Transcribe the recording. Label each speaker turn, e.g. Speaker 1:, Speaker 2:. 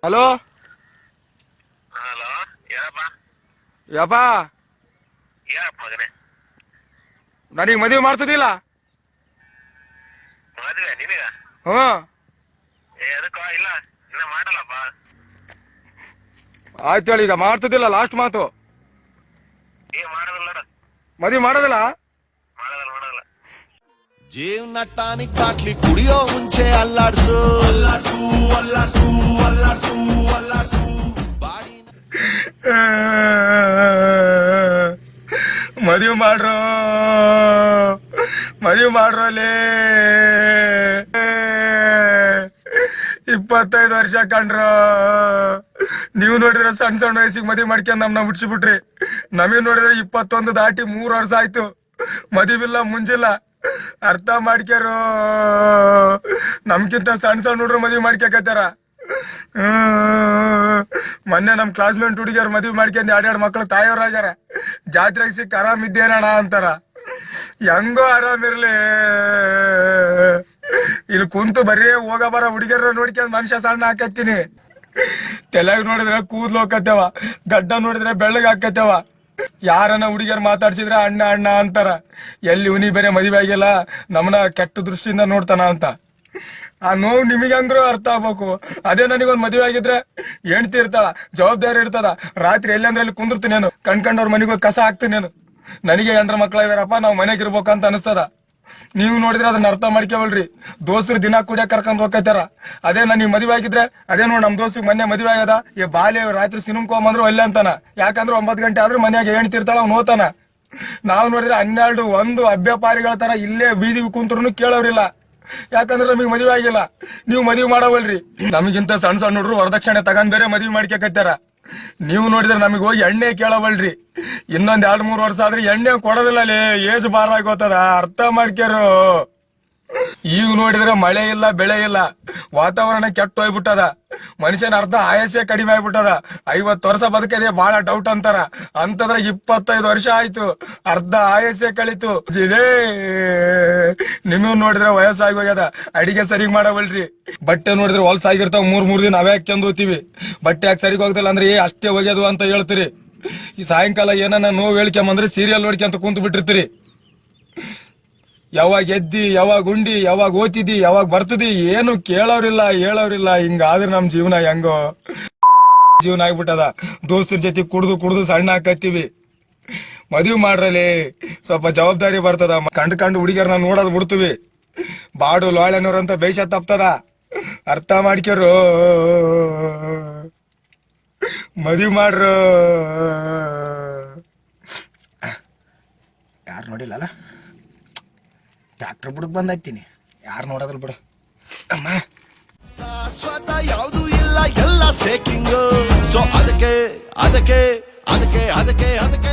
Speaker 1: Hello
Speaker 2: hello ಏನಪ್ಪ
Speaker 1: ಯಪ್ಪ
Speaker 2: ಏನಪ್ಪ ಮಗನೇ
Speaker 1: ನನಗೆ ಮದುವೆ ಮಾಡ್ತದಿಲ್ಲ?
Speaker 2: ಮದುವೆ ನಿನಗ?
Speaker 1: ಹ್ಞೂ.
Speaker 2: ಎದಕ್ಕ ಇಲ್ಲ ಇನ್ನ ಮಾಡಲ್ಲಪ್ಪ.
Speaker 1: ಆಯ್ತು ಹೇಳಿ, ಈಗ ಮಾಡ್ತದಿಲ್ಲ ಲಾಸ್ಟ್ ಮಾತು.
Speaker 2: ಮಾಡೋದಿಲ್ಲ ನೋಡು.
Speaker 1: ಮದುವೆ ಮಾಡೋದಿಲ್ಲ?
Speaker 2: ಮಾಡೋದಿಲ್ಲ ಮಾಡೋದಿಲ್ಲ.
Speaker 3: ಜೀವನ ಟಾನಿಕ್ ಕಾಟ್ಲಿ ಕುಡಿಯೋ ಮುಂಚೆ ಅಲ್ಲಾಡ್ಸು ಅಲ್ಲಾಡ್ಸು ಅಲ್ಲಾಡ್ಸು ಅಲ್ಲಾಡ್ಸು ಅಲ್ಲಾಡ್ಸು ಬಾಡಿ
Speaker 1: ಮದುವೆ ಮಾಡ್ರು, ಮದುವೆ ಮಾಡ್ರು ಅಲ್ಲಿ. 25 ವರ್ಷ ಕಂಡ್ರು. ನೀವು ನೋಡಿದ್ರೆ ಸಣ್ಣ ಸಣ್ಣ ವಯಸ್ಸಿಗೆ ಮದುವೆ ಮಾಡ್ಕೊಂಡು ನಮ್ನ ಮುಟ್ಸಿಬಿಟ್ರಿ. ನಮಗ್ ನೋಡಿದ್ರೆ 21 ದಾಟಿ 3 ವರ್ಷ ಆಯ್ತು. ಮದುವಿಲ್ಲ ಮುಂಜಿಲ್ಲ. ಅರ್ಥ ಮಾಡ್ಕ್ಯಾರು. ನಮ್ಗಿಂತ ಸಣ್ಣ ಸಣ್ಣ ಹುಡ್ರು ಮದುವೆ ಮಾಡ್ಕ್ಯಾಕತ್ತಾರ. ಮೊನ್ನೆ ನಮ್ ಕ್ಲಾಸ್ಮೇಟ್ ಹುಡುಗಿಯರು ಮದುವೆ ಮಾಡ್ಕೊಂಡು 2 ಮಕ್ಳು ತಾಯಿಯವ್ರಾಗ್ಯಾರ. ಜಾತ್ರೆಗೆ ಸಿಕ್ಕ ಆರಾಮ್ ಇದ್ದೇನಣ್ಣ ಅಂತಾರ. ಹೆಂಗೋ ಆರಾಮಿರ್ಲಿ. ಇಲ್ಲಿ ಕುಂತು ಬರೀ ಹೋಗ ಬರ ಹುಡುಗಿಯರ ನೋಡ್ಕೊಂಡು ಮನುಷ್ಯ ಸಣ್ಣ ಹಾಕತ್ತೀನಿ. ತಲೆಗ್ ನೋಡಿದ್ರೆ ಕೂದ್ಲು ಹೋಗತ್ತೇವ, ಗಡ್ಡ ನೋಡಿದ್ರೆ ಬೆಳ್ಳಗ್ ಹಾಕತ್ತೇವ. ಯಾರನ್ನ ಹುಡುಗಿಯರ್ ಮಾತಾಡ್ಸಿದ್ರೆ ಅಣ್ಣ ಅಣ್ಣ ಅಂತಾರ. ಎಲ್ಲಿ ಉನಿ ಬೇರೆ ಮದುವೆ ಆಗಿಲ್ಲ, ನಮ್ಮನ್ನ ಕೆಟ್ಟ ದೃಷ್ಟಿಯಿಂದ ನೋಡ್ತಾನ ಅಂತ. ಆ ನೋವು ನಿಮಗೆ ಅಂದ್ರೂ ಅರ್ಥ ಆಗ್ಬೇಕು. ಅದೇ ನನಗೊಂದ್ ಮದುವೆ ಆಗಿದ್ರೆ ಹೆಂಡ್ತಿ ಇರ್ತಾಳ, ಜವಾಬ್ದಾರಿ ಇರ್ತದ. ರಾತ್ರಿ ಎಲ್ಲಂದ್ರೆ ಅಲ್ಲಿ ಕುಂದಿರ್ತೀನೇನು, ಕಣ್ಕಂಡವ್ರ ಮನೆಗೋಗಿ ಕಸ ಹಾಕ್ತೀನೇನು. ನನಗೆ 2 ಮಕ್ಳಾಗ್ಯಾರಪ್ಪ, ನಾವು ಮನೆಗೆ ಇರ್ಬೇಕಂತ ಅನಿಸ್ತದ. ನೀವು ನೋಡಿದ್ರೆ ಅದನ್ನ ಅರ್ಥ ಮಾಡ್ಕೊವಲ್ರಿ. ದೋಸ್ತರು ದಿನ ಕುಡಿಯಕ್ ಕರ್ಕೊಂಡ್ ಹೋಗ್ತಾರ. ಅದೇ ನನಗೆ ಮದುವೆ ಆಗಿದ್ರೆ, ಅದೇ ನೋಡಿ ನಮ್ ದೋಸ್ತಿಗೆ ಮೊನ್ನೆ ಮದುವೆ ಆಗ್ಯದ, ಈ ಬಾಲ್ಯ ರಾತ್ರಿ ಸಿನಿಮ್ಕೊಂಬಂದ್ರು ಅಲ್ಲೇ ಅಂತಾನ. ಯಾಕಂದ್ರೆ 9 ಗಂಟೆ ಆದ್ರೂ ಮನ್ಯಾಗ ಹೆಣ್ತಿರ್ತಾಳ, ಅವ್ನು ಹೋತಾನ. ನಾವ್ ನೋಡಿದ್ರೆ 12, 1 ಅಭ್ಯಪಾರಿಗಳ ತರ ಇಲ್ಲೇ ಬೀದಿಗೆ ಕುಂತ್ರು ಕೇಳೋರಿಲ್ಲ. ಯಾಕಂದ್ರೆ ನಮಗ್ ಮದುವೆ ಆಗಿಲ್ಲ. ನೀವು ಮದುವೆ ಮಾಡವಲ್ರಿ. ನಮಗಿಂತ ಸಣ್ಣ ಸಣ್ಣ ಹುಡ್ರು ವರದಕ್ಷಿಣೆ ತಗೊಂಡ್ ಬೇರೆ ಮದುವೆ ಮಾಡ್ಕತ್ತಾರ. ನೀವು ನೋಡಿದ್ರೆ ನಮಗ್ ಹೋಗಿ ಎಣ್ಣೆ ಕೇಳವಲ್ರಿ. ಇನ್ನೊಂದ್ 2-3 ವರ್ಷ ಆದ್ರೆ ಎಣ್ಣೆ ಕೊಡೋದಿಲ್ಲ. ಅಲ್ಲಿ ಏಜ್ ಬಾರ ಆಗೋತದ. ಅರ್ಥ ಮಾಡ್ಕ್ಯಾರು. ಈಗ ನೋಡಿದ್ರೆ ಮಳೆ ಇಲ್ಲ, ಬೆಳೆ ಇಲ್ಲ, ವಾತಾವರಣ ಕೆಟ್ಟ ಹೋಗ್ಬಿಟ್ಟದ. ಮನುಷ್ಯನ ಅರ್ಧ ಆಯಸ್ಸೇ ಕಡಿಮೆ ಆಗ್ಬಿಟ್ಟದ. 50 ವರ್ಷ ಬದುಕದೆ ಬಹಳ ಡೌಟ್ ಅಂತಾರ. ಅಂತಂದ್ರ 25 ವರ್ಷ ಆಯ್ತು, ಅರ್ಧ ಆಯಸ್ಸೇ ಕಳಿತು. ನಿಮಗ್ ನೋಡಿದ್ರೆ ವಯಸ್ಸಾಗಿ ಹೋಗ್ಯದ, ಅಡಿಗೆ ಸರಿಗ್ ಮಾಡವಲ್ರಿ. ಬಟ್ಟೆ ನೋಡಿದ್ರೆ ಹೊಲ್ಸಾಗಿರ್ತಾವ, 3 ದಿನ ಅವೇ ಹಾಕ್ಯಂದ್ ಹೋಗ್ತಿವಿ. ಬಟ್ಟೆ ಯಾಕೆ ಸರಿಗ್ ಹೋಗ್ತಿಲ್ಲ ಅಂದ್ರೆ ಅಷ್ಟೇ ಹೋಗ್ಯದು ಅಂತ ಹೇಳ್ತೀರಿ. ಈ ಸಾಯಂಕಾಲ ಏನನ್ನ ನೋವು ಹೇಳ್ಕೊಂಬಂದ್ರೆ ಸೀರಿಯಲ್ ನೋಡ್ಕೊಂತ ಕುಂತ ಬಿಟ್ಟಿರ್ತೀರಿ. ಯಾವಾಗ ಎದ್ದಿ, ಯಾವಾಗ ಉಂಡಿ, ಯಾವಾಗ ಓದ್ತಿದ್ದಿ, ಯಾವಾಗ ಬರ್ತದಿ, ಏನು ಕೇಳೋರಿಲ್ಲ, ಹೇಳೋರಿಲ್ಲ. ಹಿಂಗಾದ್ರೆ ನಮ್ ಜೀವನ ಹೆಂಗೋ ಜೀವನ ಆಗ್ಬಿಟ್ಟದ. ದೋಸ್ತರ ಜೊತೆ ಕುಡ್ದು ಸಣ್ಣ ಹಾಕತ್ತೀವಿ. ಮದುವೆ ಮಾಡ್ರಲ್ಲಿ ಸ್ವಲ್ಪ ಜವಾಬ್ದಾರಿ ಬರ್ತದ. ಕಂಡು ಹುಡುಗಿಯರ್ನ ನೋಡೋದ್ ಬಿಡ್ತೀವಿ. ಬಾಡು ಲೋಳೆನೂರಂತ ಬೇಷ ತಪ್ತದ. ಅರ್ಥ ಮಾಡ್ಕ್ಯಾರು. ಮದುವೆ ಮಾಡ್ರು. ಯಾರು ನೋಡಿಲ್ಲ, ಡಾಕ್ಟರ್ ಬುಡಕ್ ಬಂದಾಯ್ತೀನಿ. ಯಾರು ನೋಡೋದ್ರ ಬಿಡು. ಅಮ್ಮ
Speaker 3: ಶಾಶ್ವತ ಯಾವುದು ಇಲ್ಲ, ಎಲ್ಲ ಸೇಕಿಂಗ್. ಸೊ ಅದಕ್ಕೆ ಅದಕ್ಕೆ ಅದಕ್ಕೆ ಅದಕ್ಕೆ ಅದಕ್ಕೆ